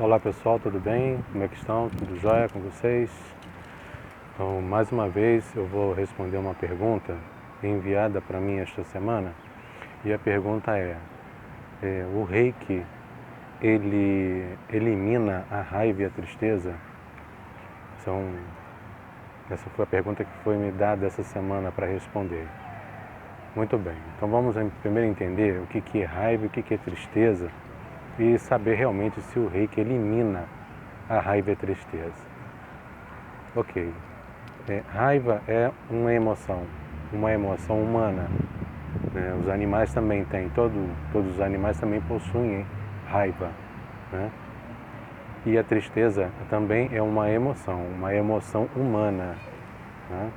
Olá pessoal, tudo bem? Como é que estão? Tudo jóia com vocês? Então, mais uma vez eu vou responder uma pergunta enviada para mim esta semana. E a pergunta o Reiki, ele elimina a raiva e a tristeza? Essa foi a pergunta que foi me dada essa semana para responder. Muito bem, então vamos primeiro entender o que é raiva e o que é tristeza e saber realmente se o Reiki elimina a raiva e a tristeza. Ok, raiva é uma emoção humana. Né? Os animais também têm, todos os animais também possuem raiva. Né? E a tristeza também é uma emoção humana. Né?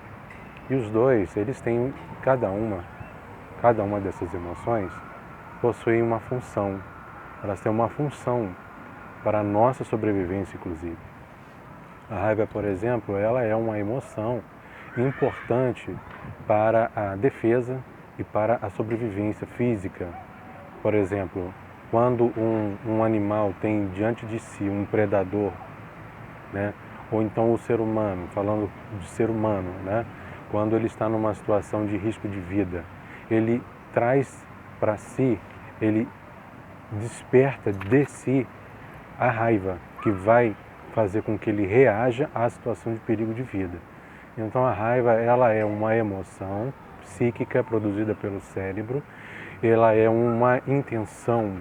E os dois, eles têm, cada uma dessas emoções possui uma função. Elas têm uma função para a nossa sobrevivência, inclusive. A raiva, por exemplo, ela é uma emoção importante para a defesa e para a sobrevivência física. Por exemplo, quando um animal tem diante de si um predador, né? Ou então o ser humano, falando de ser humano, né? Quando ele está numa situação de risco de vida, ele traz para si, ele desperta de si a raiva, que vai fazer com que ele reaja à situação de perigo de vida. Então a raiva, ela é uma emoção psíquica produzida pelo cérebro, ela é uma intenção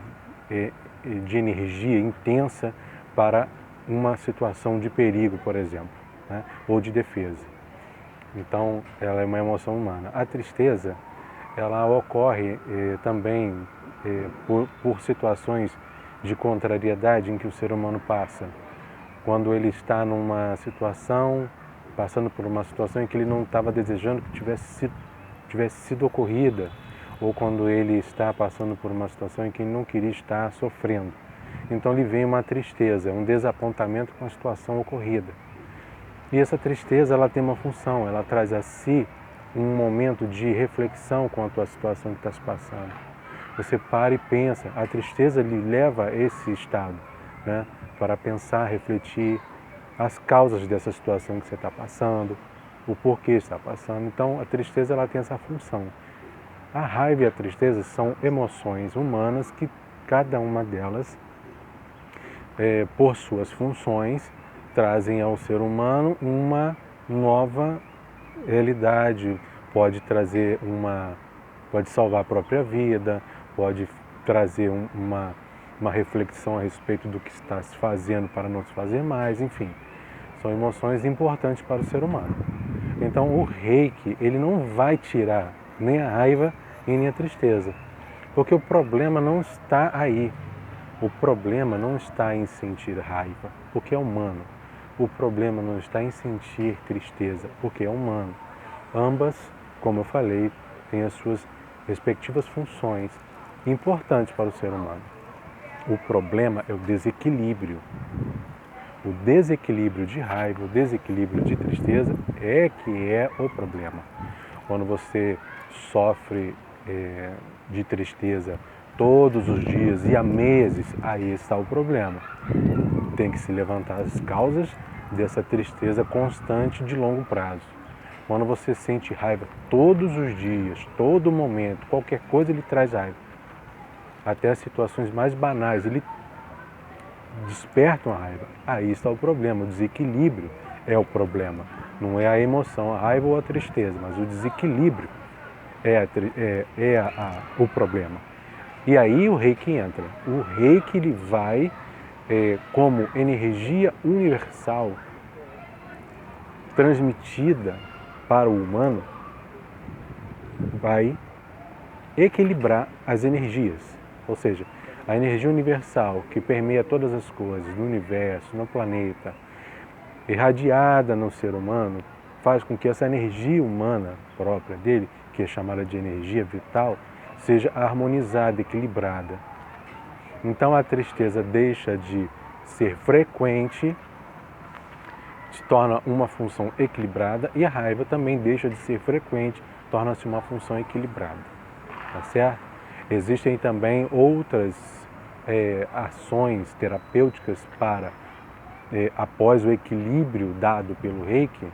de energia intensa para uma situação de perigo, por exemplo, né? Ou de defesa. Então ela é uma emoção humana. A tristeza, ela ocorre também por situações de contrariedade em que o ser humano passa. Quando ele está passando por uma situação em que ele não estava desejando que tivesse sido ocorrida, ou quando ele está passando por uma situação em que ele não queria estar sofrendo. Então lhe vem uma tristeza, um desapontamento com a situação ocorrida. E essa tristeza, ela tem uma função, ela traz a si um momento de reflexão quanto à situação que está se passando. Você para e pensa, a tristeza lhe leva a esse estado, né? Para pensar, refletir as causas dessa situação que você está passando, o porquê está passando. Então a tristeza, ela tem essa função. A raiva e a tristeza são emoções humanas que cada uma delas, por suas funções, trazem ao ser humano uma nova realidade, pode salvar a própria vida, pode trazer uma reflexão a respeito do que está se fazendo para não se fazer mais, enfim. São emoções importantes para o ser humano. Então o Reiki, ele não vai tirar nem a raiva e nem a tristeza, porque o problema não está aí. O problema não está em sentir raiva, porque é humano. O problema não está em sentir tristeza, porque é humano. Ambas, como eu falei, têm as suas respectivas funções importantes para o ser humano. O problema é o desequilíbrio. O desequilíbrio de raiva, o desequilíbrio de tristeza que é o problema. Quando você sofre de tristeza todos os dias e há meses, aí está o problema. Tem que se levantar as causas dessa tristeza constante de longo prazo. Quando você sente raiva todos os dias, todo momento, qualquer coisa lhe traz raiva. Até as situações mais banais, ele desperta a raiva. Aí está o problema, o desequilíbrio é o problema. Não é a emoção, a raiva ou a tristeza, mas o desequilíbrio o problema. E aí o Reiki entra. O Reiki, ele vai, como energia universal transmitida para o humano, vai equilibrar as energias. Ou seja, a energia universal que permeia todas as coisas, no universo, no planeta, irradiada no ser humano, faz com que essa energia humana própria dele, que é chamada de energia vital, seja harmonizada, equilibrada. Então a tristeza deixa de ser frequente, se torna uma função equilibrada, e a raiva também deixa de ser frequente, torna-se uma função equilibrada. Tá certo? Existem também outras ações terapêuticas para, após o equilíbrio dado pelo Reiki,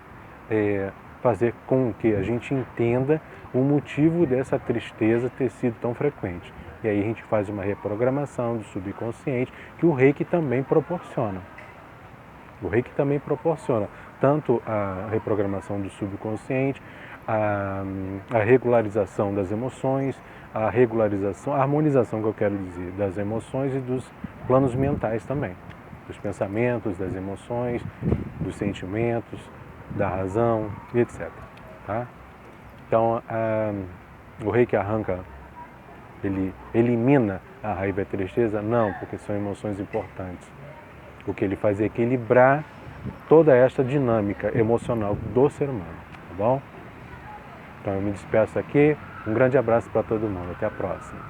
fazer com que a gente entenda o motivo dessa tristeza ter sido tão frequente. E aí a gente faz uma reprogramação do subconsciente que o Reiki também proporciona. O Reiki também proporciona tanto a reprogramação do subconsciente, a regularização das emoções, a harmonização que eu quero dizer, das emoções e dos planos mentais também, dos pensamentos, das emoções, dos sentimentos, da razão e etc. Tá? Então, o Reiki arranca, ele elimina a raiva e a tristeza? Não, porque são emoções importantes. O que ele faz é equilibrar toda esta dinâmica emocional do ser humano, tá bom? Então eu me despeço aqui, um grande abraço para todo mundo, até a próxima.